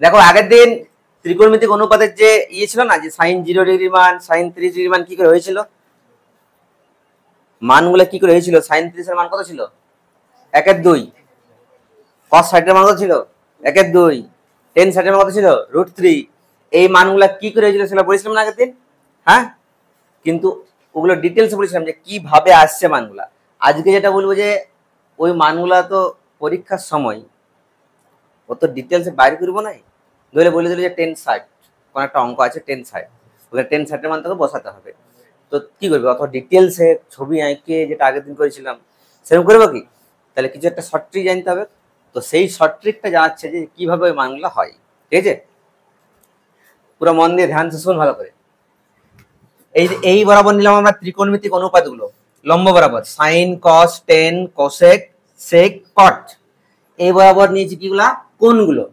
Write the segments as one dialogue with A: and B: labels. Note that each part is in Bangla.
A: দেখো আগের দিন ত্রিকোণমিতিক অনুপাতের যে ইয়ে ছিল না, যে sin 0 ডিগ্রি মান sin 30 ডিগ্রি মান কি করে হয়েছিল, মানগুলো কি করে হয়েছিল? sin 30 এর মান কত ছিল? 1/2। cos 60 এর মান কত ছিল? 1/2। tan 60 এর মান কত ছিল? √3। এই মানগুলা কি করে হয়েছিল সেটা বলেছিলাম না আগের দিন, হ্যাঁ? কিন্তু ওগুলো ডিটেলসে বলেছিলাম যে কিভাবে আসছে মানগুলা। আজকে যেটা বলবো যে ওই মানগুলা তো পরীক্ষার সময় অত ডিটেলসে বাইর করবো না, ধরে বলে দিল যে 10 60 কোন একটা অঙ্ক আছে 10 60, ওখানে 10 60 এর মান তোকে বসাতে হবে। তো কি করবে, অত ডিটেলসে ছবি আঁকে যেটা আগের দিন করেছিলাম সেরকম করবো কি? তাহলে কিছু একটা শর্ট ট্রিক জানতে হবে। তো সেই শর্ট ট্রিকটা জানাচ্ছে যে কিভাবে ওই মানগুলো হয়, ঠিক আছে? পুরো মন দিয়ে ধ্যান শুন ভালো করে। এই বরাবর নিলাম আমরা ত্রিকোণমিতিক অনুপাতগুলো লম্ব বরাবর, sine cos tan cosec sec cot. এই বরাবর নিয়েছি কিগুলা, কোণগুলো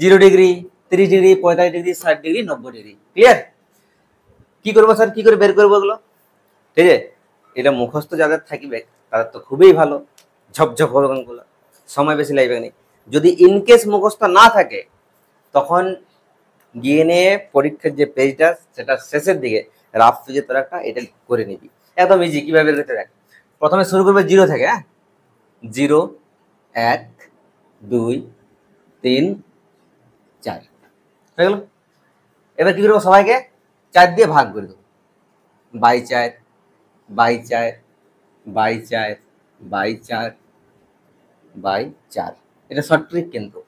A: 0 degree 30 degree 45 degree 60 degree 90 degree. Clear? কি করবো স্যার, কি করে বের করবো এগুলো? ঠিক আছে, এটা মুখস্থ যাদের থাকবে তাদের তো খুবই ভালো, ঝপঝপ হবে অঙ্কগুলো, সময় বেশি লাগবে না। যদি ইনকেস মুখস্থ না থাকে তখন গিয়ে নিয়ে পরীক্ষার যে পেজটা সেটা শেষের দিকে রাফ পেজে তোর একটা এটা করে নিবি, একদম ইজি। কিভাবে বের করতে দেখ, প্রথমে শুরু করবে 0 থেকে, হ্যাঁ? 0 1 2 3 4 হয়ে গেল। এবার কি করবো, সবাইকে 4 দিয়ে ভাগ করে দেবো, by 4 by 4 by 4 by 4 by 4। এটা শর্ট ট্রিক কিন্তু,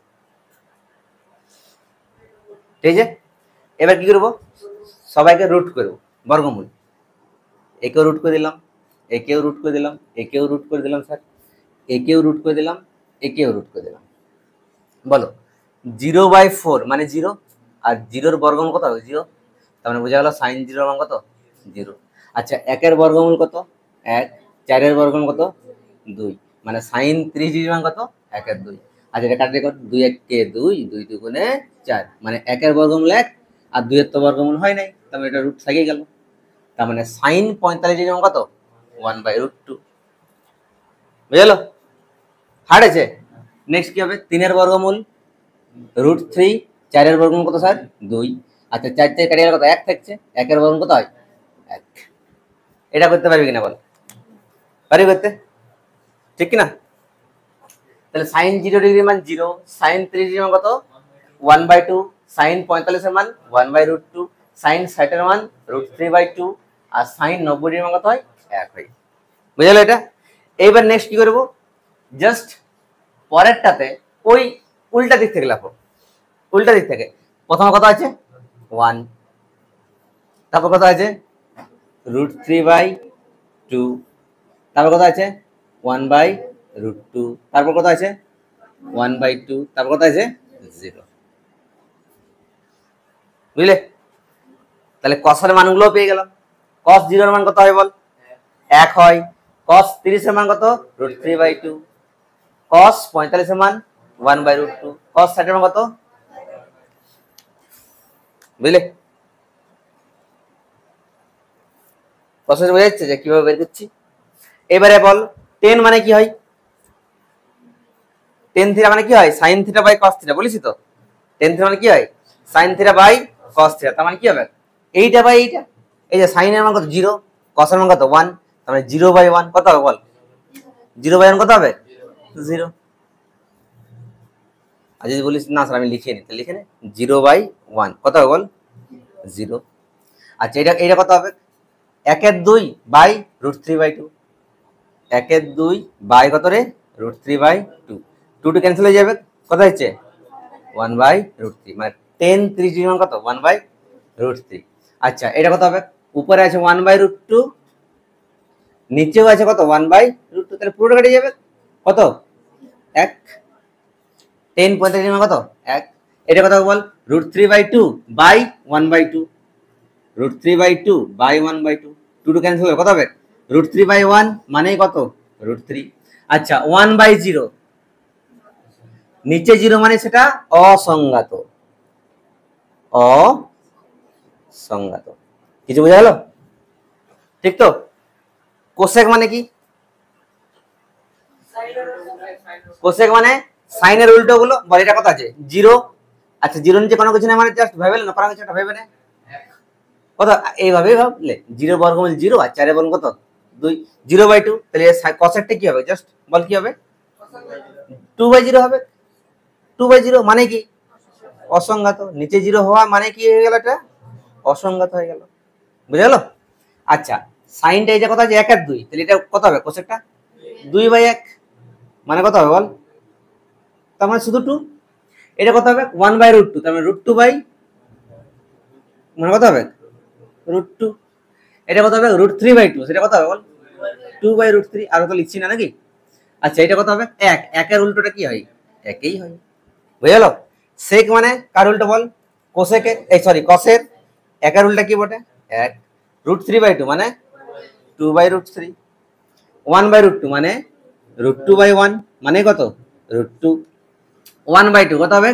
A: ঠিক আছে? এবার কি করবো, সবাইকে রুট করবো, বর্গমূল। একেও রুট করে দিলাম, একেও রুট করে দিলাম, একেও রুট করে দিলাম স্যার, একেও রুট করে দিলাম, একেও রুট করে দিলাম। বলো 0/4 মানে 0, আর 0-র বর্গমূল কত হবে? 0। তার মানে বোঝা গেল সাইন 0 মান কত? 0। আচ্ছা, 1-এর বর্গমূল কত? 1। 4-এর বর্গমূল কত? 2। মানে সাইন 30 ডিগ্রি মান কত? 1/2। আচ্ছা, এটা কাটলে কত? 2 1 2, 2 2 4, মানে 1-এর বর্গমূল 1 আর 2-এর তো বর্গমূল হয় নাই, তার মানে এটা রুট থেকে গেল। তার মানে সাইন 45 ডিগ্রি মান কত? 1/√2। বুঝে গেল? হার্ড আছে। নেক্সট কি হবে, 3-এর বর্গমূল √3, 4-এর বর্গমূল কত স্যার? 2। আচ্ছা, 4 থেকে কাটিয়ে কত? 1 থাকছে, 1-এর বর্গমূল কত হয়? 1। এটা করতে পারবি কিনা বল? পারবি করতে, ঠিক কিনা? তাহলে সাইন 0 ডিগ্রি মান 0, সাইন 30 ডিগ্রি মান কত? 1/2, সাইন 45 এর মান 1/√2, সাইন 60 এর মান √3/2, আর সাইন 90 ডিগ্রি মান কত হয়? 1 হয়। বুঝে গেল এটা? এইবার নেক্সট কি করব, জাস্ট পরেরটাতে ওই উল্টা দিক থেকে লেখো, উল্টা দিক থেকে। প্রথমে কত আছে? 1, তারপর কত আছে? √3/2, তারপর কত আছে? 1/√2, তারপর কত আছে? 1/2, তারপর কত আছে? 0। বুঝলে? তাহলে কসের মানগুলো পেয়ে গেলাম। cos 0 এর মান কত হয় বল? 1 হয়। cos 30 এর মান কত? √3/2। cos 45 এর মান 1/√2। cos 60 এর মান কত? বুঝলে? প্রসেস বোঝা যাচ্ছে যে কিভাবে বের করছি? এবারে বল 10 মানে কি হয়? tan থিটা মানে কি হয়? sin theta by cos theta, বলেছি তো। tan থিটা মানে কি হয়? sin theta by cos theta. তার মানে কি হবে? এইটা বাই এইটা। এই যে sin এর মান কত? 0, cos এর মান কত? 1, তার মানে 0/1 কত হবে বল? 0/1 কত হবে? 0। আর যদি বলিস না স্যার আমি লিখে নিই, তাহলে লিখে নে 0/1 কত হবে বল? 0। আচ্ছা, এটা কত হবে? 1/2 বাই √3/2। 1/2 বাই কত রে? √3/2। 2 ক্যান্সেল হয়ে যাবে, কত হচ্ছে? 1/√3। মানে tan 30 ডিগ্রি মান কত? 1/√3। আচ্ছা, এটা কত হবে? উপরে আছে 1/√2, নিচেও আছে কত? 1/√2, তাহলে পুরোটা কেটে যাবে, কত? 1। tan 45 ডিগ্রি মান কত? 1। এটা কত হবে বল? √3/2 বাই 1/2। √3/2 বাই 1/2, 2 ক্যান্সেল হবে, কত হবে? √3/1 মানে কত? √3। আচ্ছা, 1/0, নিচে 0 মানে সেটা অসংজ্ঞাত, অসংজ্ঞাত। কিছু বোঝা গেল? ঠিক তো? কোসেক মানে কি? কোসেক মানে সাইনের উল্টো গুলো। বল, এটা কত আছে? 0, আচ্ছা জিরো নিচে কোনো কিছু না মানে জাস্ট ভেবে না, কোনো কিছু একটা ভেবে না কত, এইভাবেই ভাবলে 0 বর্গমূল 0 আর 4 বর্গ কত 2, 0/2, তাহলে কসেরটা কি হবে, জাস্ট বল কি হবে 2/0 হবে। 2/0 মানে কি অসংজ্ঞাত, নিচে 0 হওয়া মানে কি হয়ে গেল, এটা অসংজ্ঞাত হয়ে গেল, বুঝে গেল। আচ্ছা সাইনটা এই যে কত আছে 1 আর 2, তাহলে এটা কত হবে কোসেকটা 2/1 মানে কত হবে বল, তার মানে শুধু 2। এটা কত হবে 1/√2, তার মানে √2 বাই মানে কত হবে √2। এটা কত হবে √3/2, সেটা কত হবে বল 2/√3, আর তো লিখছি না নাকি। আচ্ছা এটা কত হবে 1, 1 এর উল্টোটা কি হয় 1ই হয়, বুঝে গেল। সেক মানে কার উল্টো বল কোসেকের, এই সরি কসের, 1 এর উল্টা কি বটে 1, √3/2 মানে 2/√3, 1/√2 মানে √2/1 মানে কত √2, 1/2 কত হবে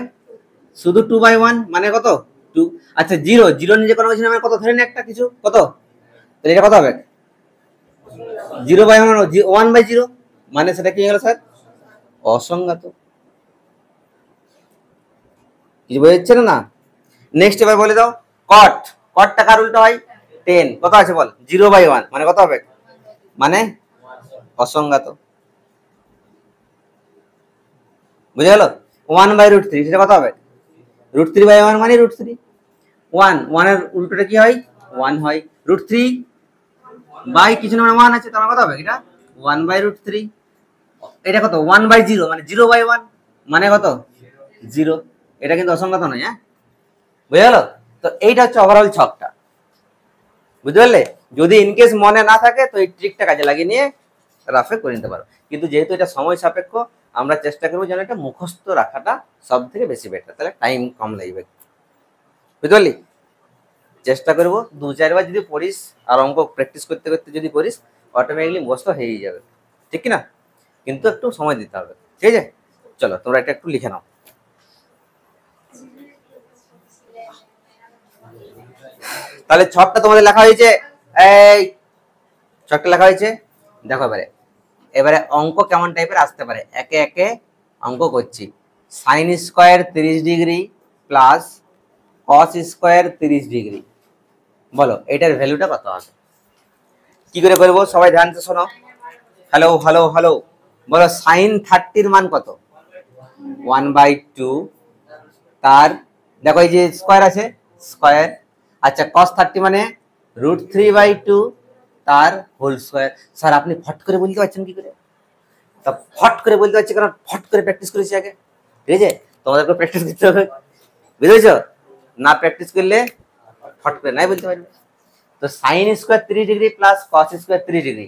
A: শুধু 2/1 মানে কত 2। আচ্ছা 0 0 নিজে কোনো কিছু না মানে কত ধরে নে একটা কিছু কত, তাহলে এটা কত হবে 0/1 1/0 মানে সেটা কি হয়ে গেল স্যার অসংজ্ঞাত, কিছু বোঝা যাচ্ছে না। নেক্সট এবার বলে দাও কট, কটটা কার উল্টো হয় 10, কত আছে বল 0/1 মানে কত হবে মানে অসংজ্ঞাত, বুঝে গেল। 1/√3 সেটা কত হবে √3/1 মানে √3, 1 এর উল্টোটা কি হয় 1 হয়, √3 বাই কিছু না 1 আছে, তার কত হবে এটা 1/√3, এটা কত 1/0 মানে 0/1 মানে কত 0, এটা কিন্তু অসংজ্ঞাত নয়, হ্যাঁ বুঝে গেল। তো এইটা হচ্ছে ওভারঅল ছকটা, বুঝতে পারলে। যদি ইনকেস মনে না থাকে তো এই ট্রিকটা কাজে লাগিয়ে নিয়ে রাফে করে নিতে পারো, কিন্তু যেহেতু এটা সময় সাপেক্ষ আমরা চেষ্টা করবো যেন এটা মুখস্থ রাখাটা সব থেকে বেশি বেটার, তাহলে টাইম কম লাগবে, বুঝতে পারলি। চেষ্টা করবো 2-4 বার যদি পড়িস আর অঙ্ক প্র্যাকটিস করতে করতে যদি করিস অটোমেটিকলি মুখস্থ হয়েই যাবে, ঠিক কি না, কিন্তু একটু সময় দিতে হবে, ঠিক আছে। চলো তোমরা এটা একটু লিখে নাও। তাহলে ছকটা তোমাদের লেখা হয়েছে, এই ছকটা লেখা হয়েছে, দেখো এবারে এবারে অঙ্ক কেমন টাইপের আসতে পারে একে একে অঙ্ক করছি। Sign square 30 degree plus cos square 30 degree, বলো এটার ভ্যালুটা কত হবে, কি করে করবো সবাই ধ্যান দিয়ে শোনো। হ্যালো হ্যালো হ্যালো, বলো সাইন 30 মান কত 1/2, তার দেখো এই যে স্কোয়ার আছে স্কোয়ার, আচ্ছা cos 30 মানে √3/2 তার হোল স্কোয়ার। স্যার আপনি ফট করে বলতে পারছেন কি করে, তা ফট করে বলতে পারছি কারণ ফট করে প্র্যাকটিস করেছি আগে, ঠিক আছে, তোমাদেরকে প্র্যাকটিস করতে হবে, বুঝেছ, না প্র্যাকটিস করলে ফট করে নাই বলতে পারবে। তো sine square 30 degree plus cos square 30 degree,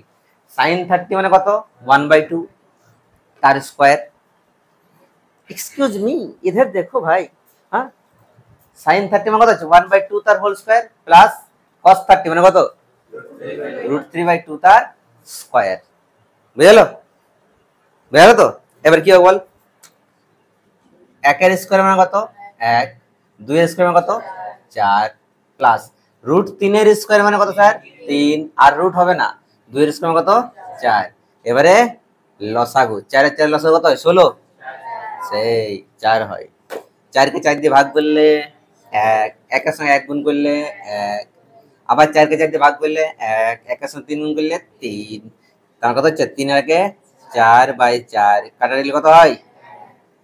A: sine 30 মানে কত 1/2 তার স্কোয়ার, এক্সকিউজ মি इधर देखो भाई, हाँ সাইন 30 মানে কত আছে 1/2 তার হোল স্কয়ার প্লাস cos 30 মানে কত √3/2 তার স্কয়ার, বুঝলো বুঝলো। তো এবার কি হবে বল, 1 এর স্কয়ার মানে কত 1, 2 এর স্কয়ার মানে কত 4 প্লাস √3 এর স্কয়ার মানে কত স্যার 3, আর রুট হবে না 2 এর স্কয়ার মানে কত 4, এবারে লসাগু 4 এর 4 লসাগু কত হয় 16, সেই 4 হয়, 4 কে 4 দিয়ে ভাগ করলে 1, 1 এর সঙ্গে 1 গুণ করলে 1, আবার 4 কে 4 দিয়ে ভাগ করলে 1, 1 এর সঙ্গে 3 গুণ করলে 3, তার কত হচ্ছে 3 আর কে 4/4 কাটা দিলে কত হয়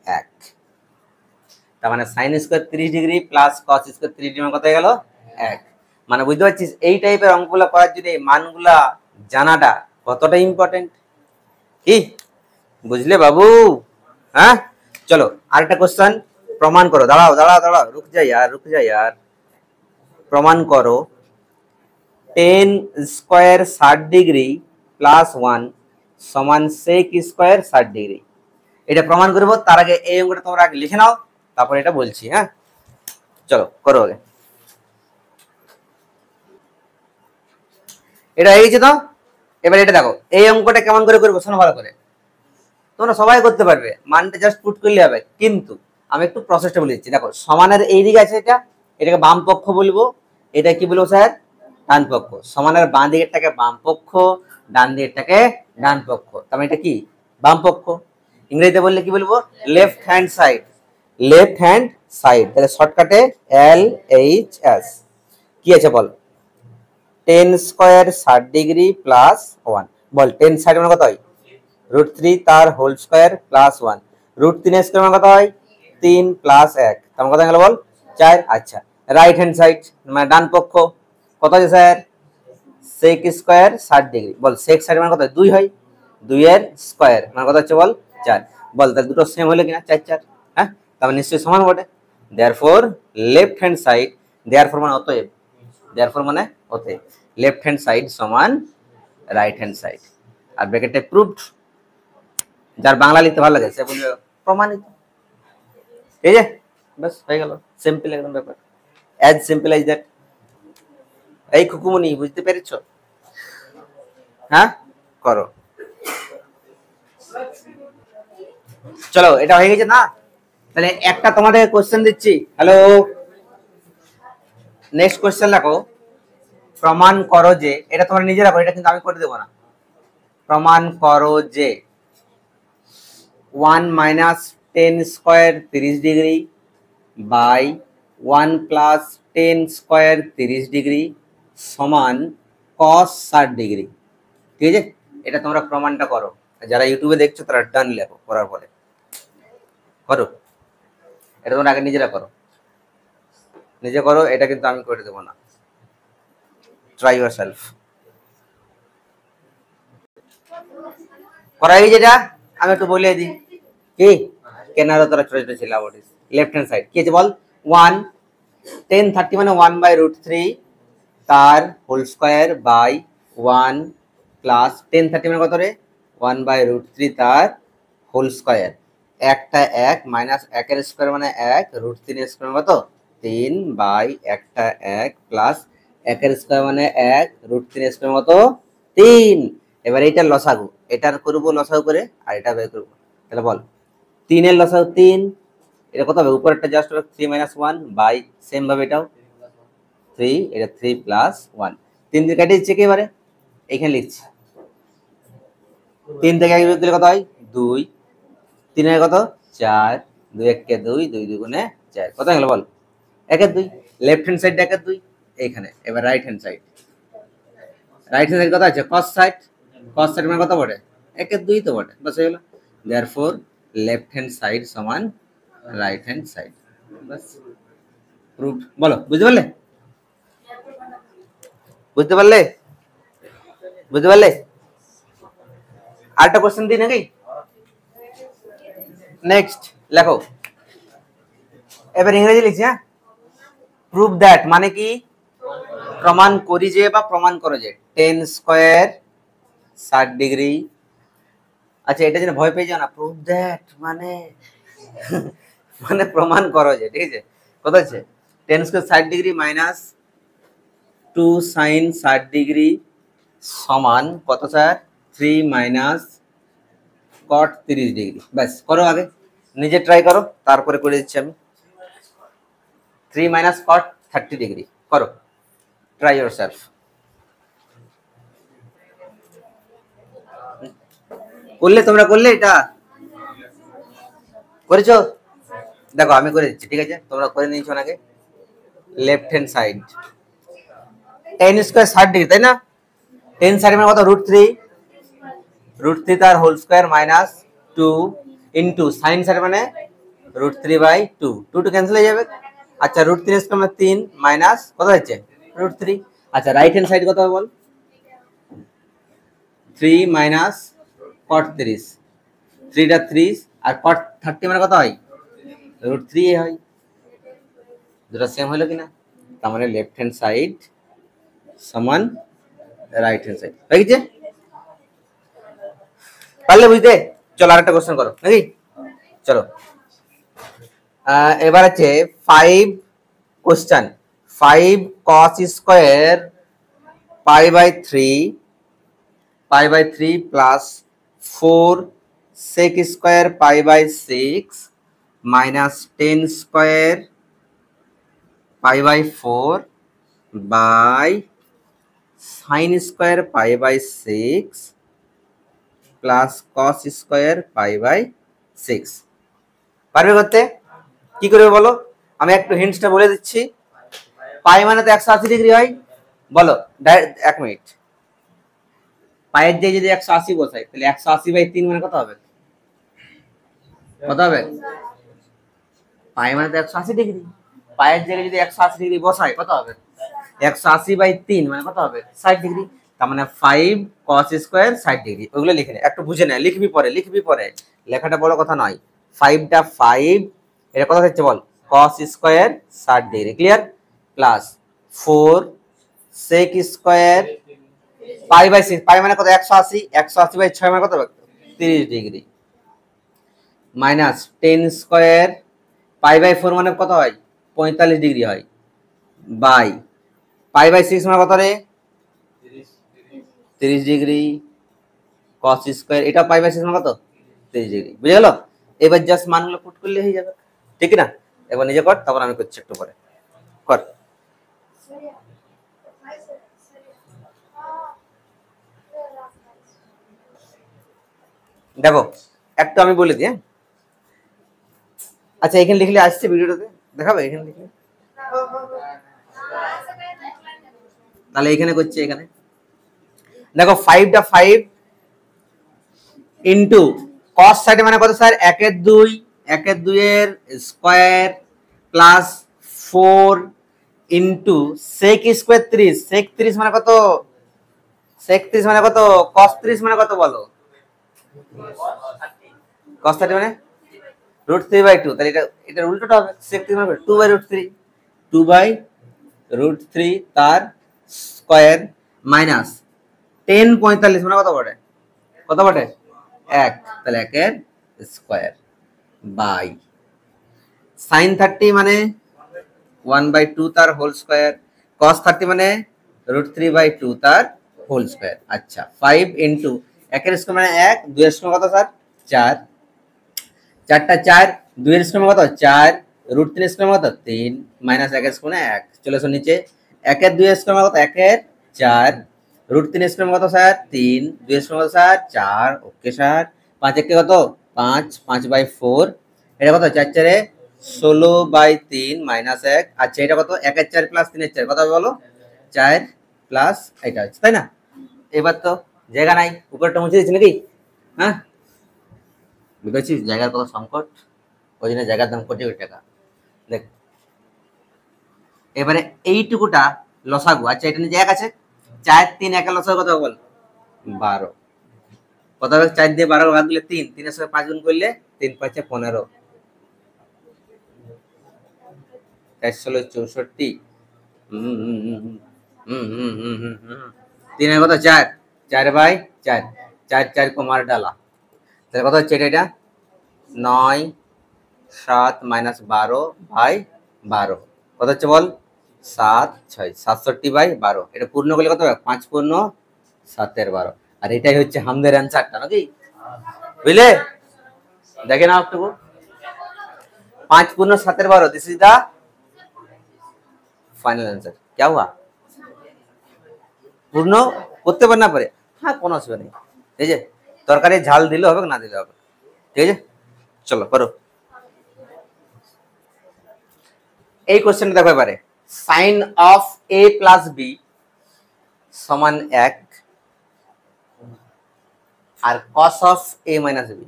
A: 1, তার মানে sin square 30 degree plus cos square 30 degree কত হয়ে গেল 1, মানে বুঝতে পারছিস এই টাইপের অঙ্কগুলো করার জন্য এই মানগুলা জানাটা কতটা ইম্পর্টেন্ট, কি বুঝলে বাবু, হ্যাঁ। চলো আরেকটা কোশ্চেন প্রমাণ করো, দাঁড়াও দাঁড়াও দাঁড়াও রুক যা यार, প্রমাণ করো 10 স্কয়ার 60 ডিগ্রি প্লাস 1 সমান sec স্কয়ার 60 ডিগ্রি, এটা প্রমাণ করব। তার আগে এই অঙ্কটা তোমরা আগে লিখে নাও তারপর এটা বলছি, হ্যাঁ চলো করো আগে। এটা হয়ে গেছে তো, এবার এটা দেখো এই অঙ্কটা কেমন করে করবো শোনো ভালো করে, তোমরা সবাই করতে পারবে, মানটা জাস্ট পুট করলে হবে, কিন্তু আমি একটু প্রসেসটা বলে দিচ্ছি। দেখো সমানের এই দিকে আছে এটা, এটাকে বাম পক্ষ বলবো, এটা কি বলবো স্যার ডান পক্ষ, সমানের বাঁ দিকেরটাকে বাম পক্ষ, ডান দিকেরটাকে ডান পক্ষ, তার মানে এটা কি বাম পক্ষ, ইংরেজিতে বললে কি বলবো left hand side, left hand side, তাহলে শর্টকাটে LHS কি আছে বল? 10 স্কয়ার 60 ডিগ্রি প্লাস 1, বল 10 সাইড মানে কত হয়? √3 তার হোল স্কয়ার প্লাস 1, √3 স্কয়ার মানে কত হয়? 3 প্লাস 1, তার মানে কত গেল বল? 4। আচ্ছা, রাইট হ্যান্ড সাইড মানে ডান পক্ষ কত আছে স্যার? sec স্কয়ার 60 ডিগ্রি, বল sec সাইড মানে কত হয়? 2 হয়, 2 এর স্কয়ার মানে কত হচ্ছে বল? 4, বল তাহলে দুটো সেম হলো কিনা? 4 4, হ্যাঁ তাহলে নিশ্চয়ই সমান বটে। Therefore left hand side, therefore মানে অতএব, দেয়ারফর মানে অতএব লেফট হ্যান্ড সাইড সমান রাইট হ্যান্ড সাইড। আর ব্র্যাকেটে প্রুভড, যার বাংলা লিখতে ভালো লাগে সে বলবে প্রমাণিত। এই যে বাস হয়ে গেল, সিম্পল একদম ব্যাপার, অ্যাজ সিম্পল অ্যাজ দ্যাট। এই খুকুমনি বুঝতে পেরেছো? হ্যাঁ করো, চলো এটা হয়ে গেছে না? তাহলে একটা তোমাদের কোশ্চেন দিচ্ছি, হ্যালো, নেক্সট কোশ্চেন দেখো, প্রমাণ করো যে, এটা তোমরা নিজেরা করো, এটা কিন্তু আমি করে দেবো না। প্রমাণ করো যে 1 minus 10 square 30 degree by 1 plus 10 square 30 degree সমান cos 60 ডিগ্রি। ঠিক আছে, এটা তোমরা প্রমাণটা করো। যারা ইউটিউবে দেখছো তারা ডান লেখো, করার পরে করো। এটা তোমরা আগে নিজেরা করো, নিজে করো, এটা কিন্তু আমি করে দেবো না। Try your self. করাই যেটা আমি একটু বলে দিই কি কেনারও তোরা ছোট ছোট ছিল। লেফট হ্যান্ড সাইড কি আছে বল? 1 10 30 মানে 1/√3 তার হোল স্কয়ার বাই 1 প্লাস 10 30 মানে কত রে? 1/√3 তার হোল স্কয়ার, একটা 1 মাইনাস 1 এর স্কয়ার মানে 1, √3 এর স্কয়ার কত? 3 বাই একটা 1 প্লাস 1 এর স্কয়ার মানে 1, √3 এর স্কয়ার কত? 3। এবার এইটার লসাগু, এটার করব লসাগু করে আর এটা বের করব। তাহলে বল 3 এর লসাগু 3, এটা কত হবে? উপরেরটা জাস্ট হবে 3 - 1 বাই সেম ভাবে এটাও 3, এটা 3 প্লাস 1, 3 দিয়ে কেটে দিচ্ছে একেবারে, এখানে লিখছি 3 থেকে 1 বিয়োগ দিলে কত হয়? 2, 3 এর কত? 4, 2 1 কে 2, 2 2 গুণে 4, কত হলো বল? 1 এর 2। লেফট হ্যান্ড সাইড 1 এর 2 এইখানে। এবার right hand side, right hand side কত আছে? cos সাইড, cos সাইড মানে কত বটে? 1 এর 2 তো বটে, বাস হয়ে গেল। দেয়ারফর লেফট হ্যান্ড সাইড সমান রাইট হ্যান্ড সাইড, বাস প্রুফ। বলো বুঝতে পারলে? বুঝতে পারলে? বুঝতে পারলে? আরেকটা কোশ্চেন দিই নাকি? নেক্সট লেখো, এবার ইংরেজি লিখছি। হ্যাঁ, প্রুভ দ্যাট মানে কি? প্রমাণ করি যে বা প্রমাণ করো যে 10 স্কয়ার 60 ডিগ্রি। আচ্ছা, এটা যেন ভয় পেয়ে যাও না, প্রুভ দ্যাট মানে মানে প্রমাণ করো যে, ঠিক আছে? কত আছে? 10 square 60 degree minus 2 sine 60 degree সমান কত স্যার? 3 মাইনাস কট 30 ডিগ্রি। ব্যাস করো, আগে নিজে ট্রাই করো, তারপরে করে দিচ্ছি আমি। 3 মাইনাস কট 30 ডিগ্রি করো, ট্রাই ইউর সেলফ। করলে তোমরা করলে এটা করেছো? দেখো আমি করে দিচ্ছি, ঠিক আছে? তোমরা করে নিয়েছো নাকি? Left hand side 10 square 60 degree, তাই না? 10 সাইড মানে কত? √3, √3 তার whole square minus 2 into sine side মানে √3/2, 2 টু ক্যান্সেল হয়ে যাবে। আচ্ছা, √3 স্কয়ার মানে 3 মাইনাস কত হচ্ছে? √3। আচ্ছা, রাইট হ্যান্ড সাইড কত হবে বল? 3 মাইনাস cot 30, 3 টা 3 আর cot 30 মানে কত হয়? √3 হয়। দুটো সেম হলো কিনা? তার মানে লেফট হ্যান্ড সাইড সমান রাইট হ্যান্ড সাইড হয়ে গেছে। পারলে বুঝতে? চলো আরেকটা কোশ্চেন করো নাকি? চলো এবার আছে 5 question. 5 cos square pi/3 plus 4 sec square pi/6 minus 10 square pi/4 by sin square pi/6 plus cos square pi/6। পারবে করতে? কি করবে বলো? আমি একটু হিন্টসটা বলে দিচ্ছি। পাই মানে তো 180 ডিগ্রি হয়, বলো এক মিনিট। পায়ের দিয়ে যদি 180 বসাই তাহলে 180/3 মানে কত হবে? কত হবে? পাই মানে তো 180 ডিগ্রি, পায়ের জায়গায় যদি 180 ডিগ্রি বসাই কত হবে? 180/3 মানে কত হবে? 60 ডিগ্রি। তার মানে 5 cos স্কয়ার 60 ডিগ্রি। ওগুলো লিখে নে, একটু বুঝে নে, লিখবি পরে, লেখাটা বড় কথা নয়। 5টা 5 এটা কত হচ্ছে বল? cos square 60 degree, clear? Plus 4 sec square pi, pi মানে কত? 180, 180/6 মানে কত হবে? 30 ডিগ্রি, মাইনাস 10 স্কয়ার পাই/4 মানে কত হয়? 45 ডিগ্রি হয়, বাই পাই/6 মানে কত রে? 30 ডিগ্রি cos স্কয়ার, এটা পাই/6 মানে কত? 30 ডিগ্রি, বুঝে গেল? এবার জাস্ট মানগুলো পুট করলে হয়ে যাবে, ঠিক না? এবার নিজে কর, তারপর আমি করছি একটু পরে, কর। দেখো একটু আমি বলে দিই, আচ্ছা এখানে লিখলে আসছে ভিডিওটাতে দেখাবে? এখানে লিখলে তাহলে এখানে করছি, এখানে দেখো 5টা 5 ইন্টু cos 60 মানে কত স্যার? 1/2, 1/2 এর square plus 4 into sec square 30, sec 30 মানে কত? sec 30 মানে কত? cos 30 মানে কত বলো? cos 30 মানে √3/2, তাহলে এটা উল্টোটা হবে, sec 30 মানে 2/√3, 2/√3 তার স্কয়ার মাইনাস 10 45 মানে কত বটে? কত বটে? 1, তাহলে 1 এর স্কয়ার বাই sin 30 মানে 1/2 তার হোল স্কয়ার, cos 30 মানে √3/2 তার হোল স্কয়ার। আচ্ছা 5 ইন্টু 1 এর স্কয়ার মানে 1, 2 এর স্কয়ার কত স্যার? 4, 4টা 4, 2 এর স্কয়ার কত? 4, √3 এর স্কয়ার কত? 3, মাইনাস 1 এর স্কয়ার 1, চলে আসো নিচে। 1 এর 2 এর স্কয়ার কত? 1 এর 4, √3 এর স্কয়ার কত স্যার? 3, 2 এর স্কয়ার কত স্যার? 4, okay sir. 5 একে কত? 5, 5/4, এটা কত? 4 4 16/3 মাইনাস 1, আচ্ছা এটা কত? 1 এর 4 প্লাস 3 এর 4 কত হবে বলো? 4 প্লাস এটা হচ্ছে, তাই না? এবার তো জায়গা নাই, উপরটা মুছে দিচ্ছি নাকি? হ্যাঁ বুঝেছিস জায়গার কত সংকট, ওই জন্য জায়গার দাম কোটি কোটি টাকা। দেখ এবারে এইটুকুটা লসাগু, আচ্ছা এটা নিচে 1 আছে, 4 3 1 লসাগু কত বল? 12, কত হবে? 4 দিয়ে 12 ভাগ দিলে 3, 3 এর সাথে 5 গুণ করলে 3 5 15, 4 16 64, 3 এর কত? 4, 4/4, 4 4 को मार डाला, তাহলে কত হচ্ছে এটা? 9 7 মাইনাস 12/12 কত হচ্ছে বল? 7 6 67/12, এটা পূর্ণ করলে কত হবে? 5 পূর্ণ 7/12, আর এটাই হচ্ছে আমাদের অ্যান্সারটা নাকি? বুঝলে? দেখে নাও একটু, 5 পূর্ণ 7/12, this is the final answer. क्या हुआ? পূর্ণ করতে পারে না পারে, হ্যাঁ কোনো অসুবিধা নেই, ঠিক আছে? তরকারি ঝাল দিলে হবে না দিলে হবে, ঠিক আছে? চলো করো এই কোশ্চেনটা দেখো এবারে। Sine of a plus b সমান 1 আর cos of a minus b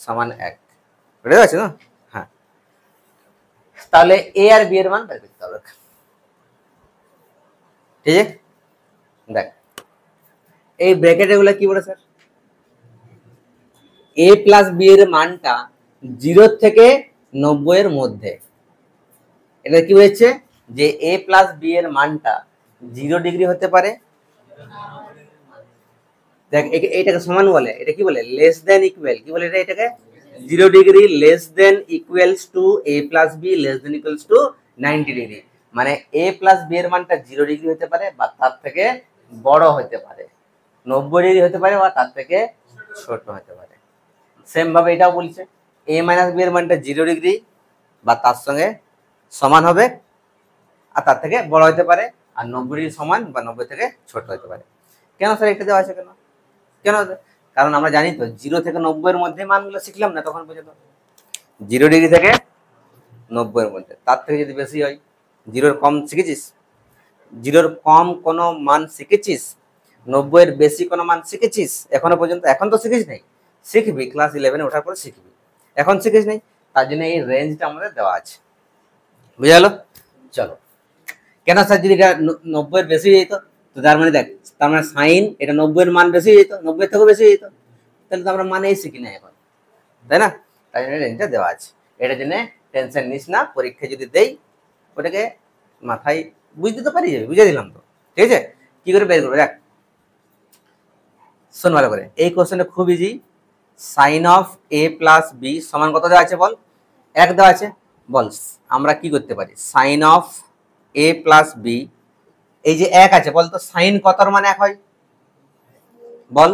A: সমান 1, বুঝতে পারছো না? হ্যাঁ, তাহলে a আর b এর মান বের করতে হবে, ঠিক আছে? দেখ এই ব্র্যাকেট এগুলো কি বলে স্যার? a প্লাস b এর মানটা 0 থেকে 90 এর মধ্যে, এটা কি হয়েছে যে a প্লাস b এর মানটা 0 ডিগ্রি হতে পারে, দেখ এটাকে সমান বলে, এটা কি বলে? লেস দেন ইকুয়াল, কি বলে এটা? এটাকে 0 degree less than equals to a plus b less than equals to 90 degree, মানে a প্লাস b এর মানটা 0 ডিগ্রি হতে পারে বা তার থেকে বড় হতে পারে, 90 ডিগ্রি হতে পারে বা তার থেকে ছোট হতে পারে। সেম ভাবে এটাও বলছে a মাইনাস b এর মানটা 0 ডিগ্রি বা তার সঙ্গে সমান হবে আর তার থেকে বড় হতে পারে, আর 90 ডিগ্রি সমান বা 90 থেকে ছোট হতে পারে। কেন স্যার এটা দেওয়া আছে কেন? কেন? কারণ আমরা জানি তো 0 থেকে 90 এর মধ্যে মানগুলো শিখলাম না তখন পর্যন্ত, 0 ডিগ্রি থেকে 90 এর মধ্যে, তার থেকে যদি বেশি হয়, জিরোর কম শিখেছিস, জিরোর কম কোনো মান শিখেছিস, 90 এর বেশি কোনো মান শিখেছিস এখনো পর্যন্ত? এখন তো শিখিস নাই, শিখবি ক্লাস 11-এ ওঠার পরে শিখবি, এখন শিখিস নাই, তার জন্য এই রেঞ্জটা আমাদের দেওয়া আছে। বুঝা গেল? চলো, কেন স্যার যদি এটা 90 এর বেশি যেত, তো তার মানে দেখ, তার মানে সাইন এটা 90 এর মান বেশি যেত, 90 এর থেকেও বেশি যেত, তাহলে তো আমরা মানেই শিখি না এখন, তাই না? তাই জন্য রেঞ্জটা দেওয়া আছে। এটার জন্য টেনশন নিস না, পরীক্ষা যদি দেই ওটাকে মাথায় বুঝতে তো পারি যাবে, বুঝে দিলাম তো, ঠিক আছে? কি করে বের করবো দেখ, শোন ভালো করে, এই কোশ্চেনটা খুব easy. Sine of A plus B সমান কত দেওয়া আছে বল? 1 দেওয়া আছে। বল আমরা কি করতে পারি, sine of A plus B, এই যে 1 আছে, বল তো সাইন কতর মানে 1 হয়? বল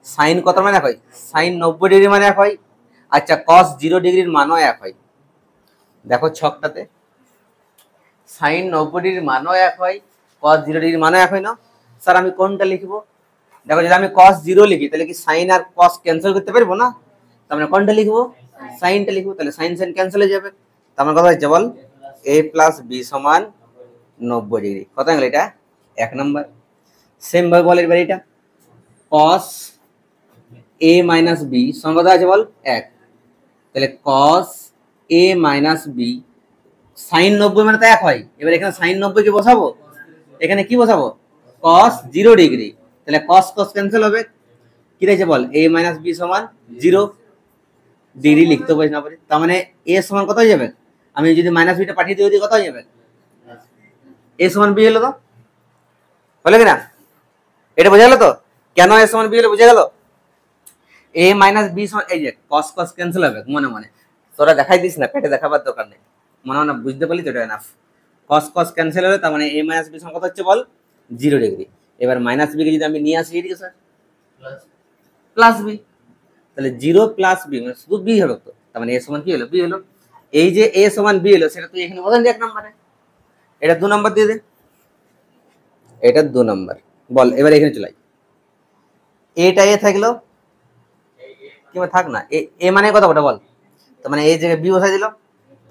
A: সাইন কতর মানে 1 হয়? সাইন 90 ডিগ্রি মানে 1 হয়। আচ্ছা, কস 0 ডিগ্রির মানও 1 হয়। দেখো ছকটাতে, সাইন 90 ডিগ্রির মানও 1 হয়, কস 0 ডিগ্রির মানও 1 হয় না? স্যার আমি কোনটা লিখবো? দেখো যদি আমি cos 0 লিখি তাহলে কি সাইন আর cos ক্যান্সেল করতে পারবো না? তার মানে কোনটা লিখবো? সাইনটা লিখবো, তাহলে সাইন সাইন ক্যান্সেল হয়ে যাবে। তার মানে কথা হচ্ছে বল a প্লাস বি সমান 90 ডিগ্রি। কত গেল এটা? 1 নাম্বার। সেম ভাবে বল এবার এটা cos a মাইনাস b সমান কত আছে বল? 1। তাহলে cos a minus b, sine 90 মানে তো 1 হয়, এবার এখানে সাইন 90 কে বসাবো, এখানে কি বসাবো? cos 0 ডিগ্রি, তাহলে cos cos ক্যান্সেল হবে, কি রয়েছে বল? a মাইনাস বি সমান 0 ডিগ্রি লিখতে পারি না পারি, তার মানে a সমান কত হয়ে যাবে? আমি যদি মাইনাস বিটা পাঠিয়ে দিই কত হয়ে যাবে? a সমান b হলো, তো হলো কি না? এটা বোঝা গেল তো কেন a সমান b হলো? বোঝা গেল? a মাইনাস b সমান, এই যে cos cos ক্যান্সেল হবে, মনে মনে তোরা দেখাই দিস না, পেটে দেখাবার দরকার নেই, মনে মনে বুঝতে পারলি তো, এটা এনাফ। cos cos ক্যান্সেল হবে, তার মানে a মাইনাস b সমান কত হচ্ছে বল? 0 ডিগ্রি। এবার মাইনাস বি কে যদি আমি নিয়ে আসি এদিকে স্যার, প্লাস বি, তাহলে 0 প্লাস বি মানে শুধু বি হলো, তো তার মানে a সমান কি হলো? বি হলো। এই যে a সমান বি হলো, সেটা তুই এখানে বলেন 1 নম্বরে, এটা 2 নম্বর দিয়ে দে, এটা 2 নম্বর। বল এবার এখানে চলাই, এটা এ থাকলো, কি থাক না, এ মানে কত বটা বল? তার মানে এই জায়গায় বি বসাই দিল,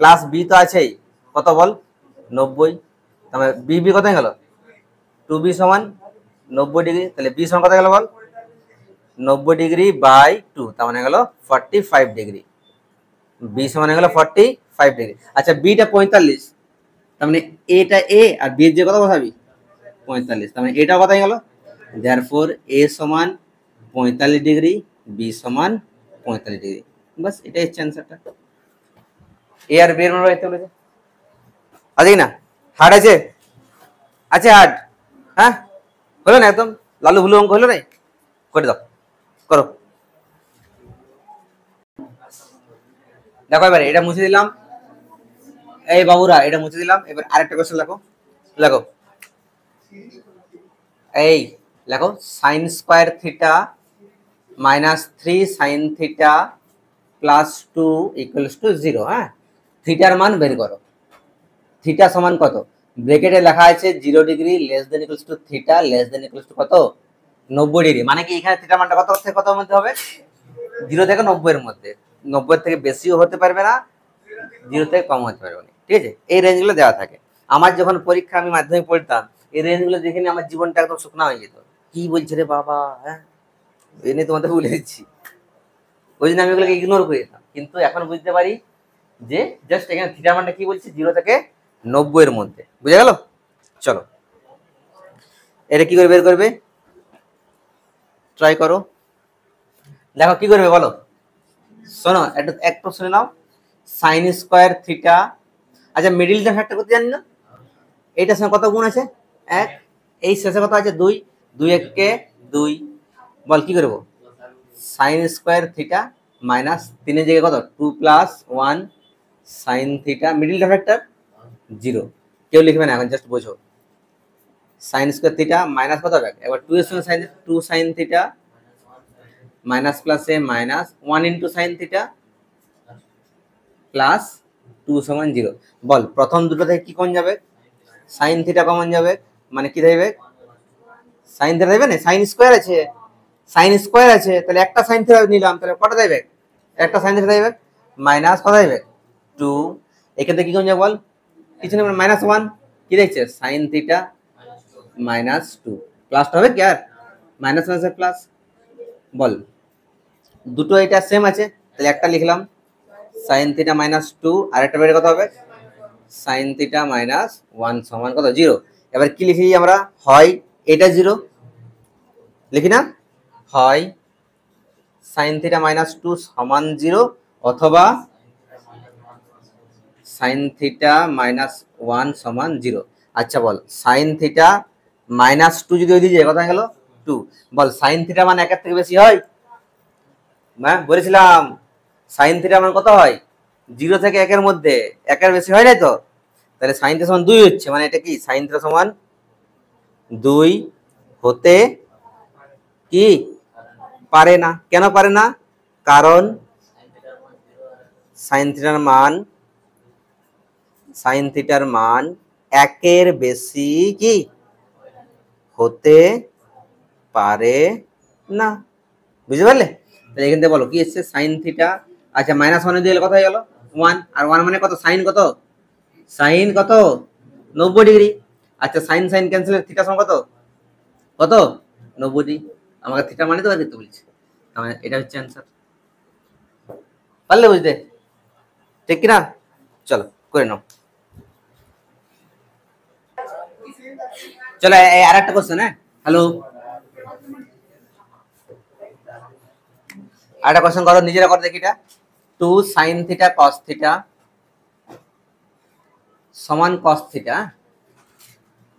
A: প্লাস বি তো আছেই, কত বল? 90। তার মানে বি বি কত গেল? 2b সমান 90 ডিগ্রি, তাহলে বি সমান কত গেল বল? 90 ডিগ্রি বাই 2, তার মানে গেল 45 ডিগ্রি। বি সমান গেল 45 ডিগ্রি। আচ্ছা বিটা 45, তার মানে এটা এ আর বি এর যে কত বসাবি? 45, তার মানে এটা কত গেল? দেয়ারফর এ সমান 45 ডিগ্রি, বি সমান 45 ডিগ্রি। বাস এটাই হচ্ছে অ্যান্সারটা। এ আর বি এর মান রাখতে বলেছে, আছে না? হার্ড আছে? আছে হার্ড? হ্যাঁ হলো না একদম লালু ভুলু অঙ্ক হলো না? করে দাও, করো। দেখো এবার এটা মুছে দিলাম, এই বাবুরা এটা মুছে দিলাম। এবার আরেকটা কোশ্চেন লেখো, লেখো এই লেখো sine square theta minus 3 sine theta plus 2 equals to 0। হ্যাঁ, থিটার মান বের করো। থিটা সমান কত? ব্র্যাকেটে লেখা আছে 0 degree less than equals to theta less than equals to কত? 90 ডিগ্রি। মানে কি এখানে থিটার মানটা কত থেকে কত মধ্যে হবে? 0 থেকে 90 এর মধ্যে। 90 এর থেকে বেশিও হতে পারবে না, 0 থেকে কম হতে পারবে না, ঠিক আছে? এই রেঞ্জগুলো দেওয়া থাকে। আমার যখন পরীক্ষা আমি মাধ্যমিক পড়তাম, এই রেঞ্জগুলো দেখে নিয়ে আমার জীবনটা একদম শুকনা হয়ে যেত। কি বলছে রে বাবা, হ্যাঁ এনে তোমাদের বলে দিচ্ছি, ওই জন্য আমি ওগুলোকে ইগনোর করে দিতাম। কিন্তু এখন বুঝতে পারি যে জাস্ট এখানে থিটার মানটা কি বলছে, 0 থেকে 90 এর মধ্যে। বুঝে গেল? চলো এটা কি করে বের করবে, ট্রাই করো, দেখো কি করবে বলো। শোনো একটু শুনে নাও, সাইন স্কোয়ার থিটা, আচ্ছা মিডিলটা ফ্যাক্টর করতে জানি না, এইটার সঙ্গে কত গুণ আছে? 1, এই শেষে কত আছে? 2, 2 1 2। বল কি করবো? সাইন স্কোয়ার থিটা মাইনাস 3 এর জায়গায় কত? 2 প্লাস 1 সাইন থিটা, মিডিলটা ফ্যাক্টর 0, কেউ লিখবে না এখন, জাস্ট বোঝো। সাইন স্কোয়ার থিটা মাইনাস কত হবে? এবার 2 এর সঙ্গে সাইন 2 সাইন থিটা মাইনাস প্লাসে minus 1 into sine theta plus 2 সমান 0। বল প্রথম দুটো থেকে কি কমন যাবে? সাইন থিটা কমন যাবে, মানে কি থাকবে? সাইন থিটা থাকবে না, সাইন স্কোয়ার আছে, সাইন স্কোয়ার আছে, তাহলে একটা সাইন থিটা নিলাম, তাহলে কটা থাকবে? একটা সাইন থিটা থাকবে, মাইনাস কত থাকবে? 2। এখান থেকে কি কমে যাবে বল, কিছু না -1 কি দেখছে sin থিটা -2 প্লাসটা হবে কি আর -1 এর প্লাস বল, দুটো এটা সেম আছে তাহলে একটা লিখলাম sin থিটা -2 আর একটা বের কত হবে sin থিটা -1 সমান কত 0। এবার কি লিখি আমরা, হয় এটা 0 লিখি না, হয় sin থিটা -2 সমান 0 অথবা sin থিটা -1 সমান 0। আচ্ছা বল sin থিটা -2 যদি ওই দিকে যায় কত হয়ে গেল 2, বল sin থিটা মান 1 এর থেকে বেশি হয়, হ্যাঁ বলেছিলাম sin থিটা মান কত হয় 0 থেকে 1 এর মধ্যে, 1 এর বেশি হয় না তো, তাহলে sin থিটা সমান 2 হচ্ছে, মানে এটা কি sin থিটা সমান 2 হতে কি পারে না। কেন পারে না, কারণ sin থিটার মান 1 এর বেশি কি হতে পারে না, বুঝতে পারলে। তাহলে এখান থেকে বলো কি এসছে sin থিটা, আচ্ছা -1 দিয়ে কত হয়ে গেল 1, আর 1 মানে কত sin কত, sin কত 90 ডিগ্রি। আচ্ছা sin sin ক্যান্সেল, থিটা সমান কত কত 90 ডিগ্রি, আমাকে থিটা মানে তো দেখতে বলছে, তাহলে এটা হচ্ছে অ্যানসার। পারলে বুঝতে, ঠিক কিনা, চলো করে নাও। চলো আর একটা কোশ্চেন, হ্যাঁ হ্যালো আরেকটা কোশ্চেন করো, নিজেরা করো দেখি এটা। 2 sin থিটা cos থিটা সমান cos থিটা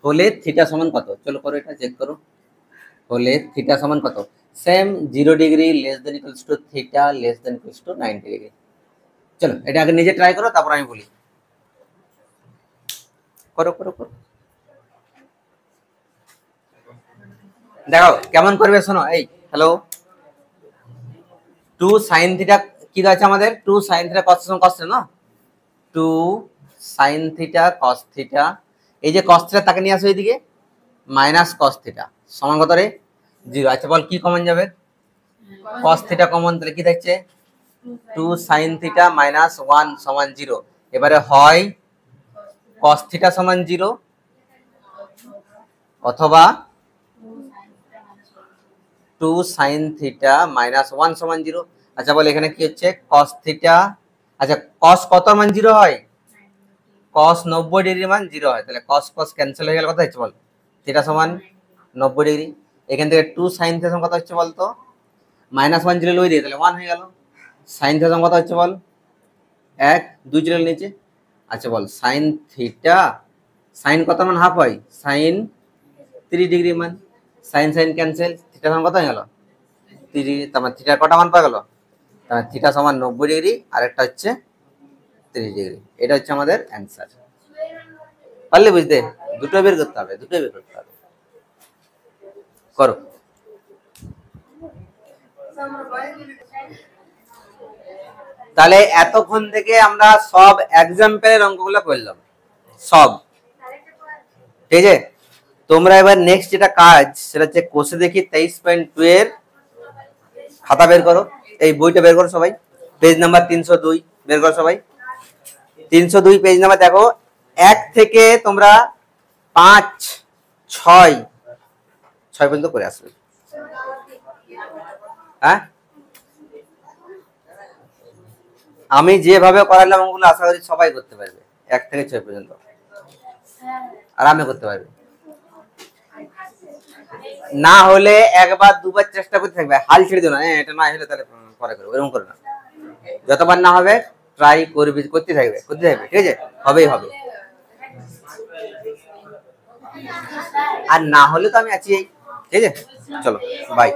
A: হলে থিটা সমান কত, চলো করো এটা চেক করো, হলে থিটা সমান কত, same 0 degree less than equals to theta less than equals to 90 degree. চলো এটা আগে নিজে ট্রাই করো তারপর আমি বলি, করো করো করো দেখো কেমন করবে, শোনো এই হ্যালো 2 sin থিটা কি আছে আমাদের, 2 sin থিটা cos সমান cos না, 2 sin থিটা cos থিটা, এই যে cos থিটা তাকে নিয়ে আসো এইদিকে মাইনাস cos থিটা সমান কত রে 0। আচ্ছা বল কি কমন যাবে, cos থিটা কমন, তাহলে কি থাকছে 2 sin থিটা -1 সমান 0। এবারে হয় cos থিটা সমান 0 অথবা 2 sin থিটা -1 সমান 0। আচ্ছা বল এখানে কি হচ্ছে cos থিটা, আচ্ছা cos কত মান 0 হয়, cos 90 ডিগ্রি মান 0 হয়, তাহলে cos cos ক্যান্সেল হয়ে গেল, কত হচ্ছে বল থিটা সমান 90 ডিগ্রি। এখান থেকে 2 sin থিটা সমান কত হচ্ছে বল তো, -1 জিরো লই দিয়ে তাহলে 1 হয়ে গেল, sin থিটা সমান কত হচ্ছে বল 1, 2 জিরো নিচে। আচ্ছা বল sin থিটা, sin কত মান হাফ হয়, sin 3 ডিগ্রি মান, sin sin ক্যান্সেল, থিটা সমান কত হয়ে গেল 3, তার মানে থিটার কটা মান পাওয়া গেল, তার থিটা সমান 90 ডিগ্রি আর একটা হচ্ছে 30 ডিগ্রি। এটা হচ্ছে আমাদের অ্যান্সার। পারলে বুঝতে, দুটো বের করতে হবে, দুটো বের করতে হবে, করো। তাহলে এতক্ষণ থেকে আমরা সব এক্সাম্পলের অঙ্কগুলো করলাম সব, ঠিক আছে। তোমরা এবার নেক্সট যেটা কাজ সেটা হচ্ছে কোষে দেখি 23.2 এর খাতা বের করো, এই বইটা বের করো সবাই, পেজ নাম্বার 302 বের করো সবাই, 302 পেজ নাম্বার দেখো, 1 থেকে তোমরা 5, 6 পর্যন্ত করে আসবে, হ্যাঁ আমি যেভাবে করালাম ওগুলো আশা করি সবাই করতে পারবে, 1 থেকে 6 পর্যন্ত আরামে করতে পারবে, না হলে একবার দুবার চেষ্টা করতে থাকবে, হাল ছেড়ে দিও না, এটা না হলে তাহলে পরে করবে, এরকম করো না, যতবার না হবে ট্রাই করবি, করতে থাকবে ঠিক আছে, হবেই হবে, আর না হলে তো আমি আছি, ঠিক আছে, চলো বাই।